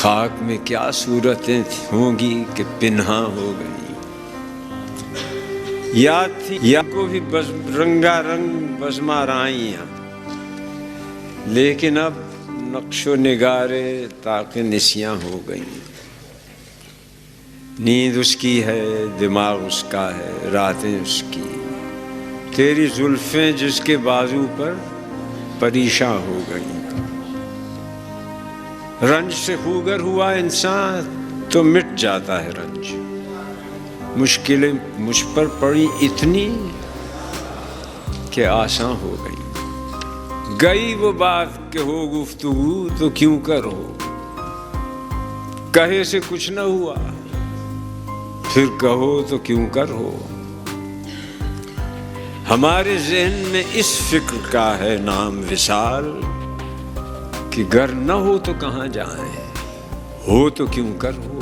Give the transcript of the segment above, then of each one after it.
خاک میں کیا صورتیں ہوں گی کہ پنہاں ہو گئی، یاد تھی یا کو بھی رنگا رنگ بزمارائیاں، لیکن اب نقش و نگارے طاق نسیاں ہو گئیں۔ نیند اس کی ہے، دماغ اس کا ہے، راتیں اس کی، تیری زلفیں جس کے بازو پر پریشاں ہو گئیں۔ رنج سے خوگر ہوا انسان تو مٹ جاتا ہے رنج، مشکلیں مجھ پر پڑی اتنی کہ آساں ہو گئی۔ گئی وہ بات کہ ہو گفتگو تو کیوں کر ہو، کہے سے کچھ نہ ہوا پھر کہو تو کیوں کر ہو۔ ہمارے ذہن میں اس فکر کا ہے نام وصال کہ گر نہ ہو تو کہاں جائیں، ہو تو کیوں کر ہو۔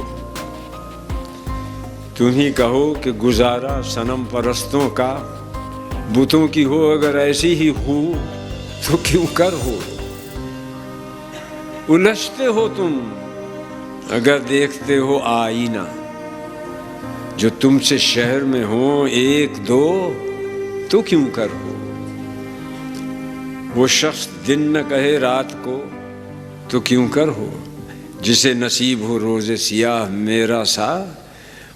تم ہی کہو کہ گزارا صنم پرستوں کا، بتوں کی ہو اگر ایسی ہی ہو تو کیوں کر ہو۔ الجھتے ہو تم اگر دیکھتے ہو آئینہ، جو تم سے شہر میں ہوں ایک دو تو کیوں کر ہو۔ وہ شخص دن نہ کہے رات کو تو کیوں کر ہو، جسے نصیب ہو روز سیاہ میرا سا،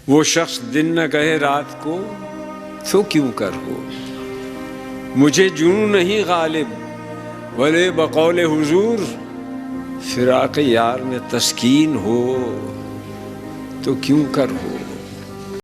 وہ شخص دن نہ کہے رات کو تو کیوں کر ہو۔ مجھے جنوں نہیں غالب ولے بقول حضور، فراق یار میں تسکین ہو تو کیوں کر ہو۔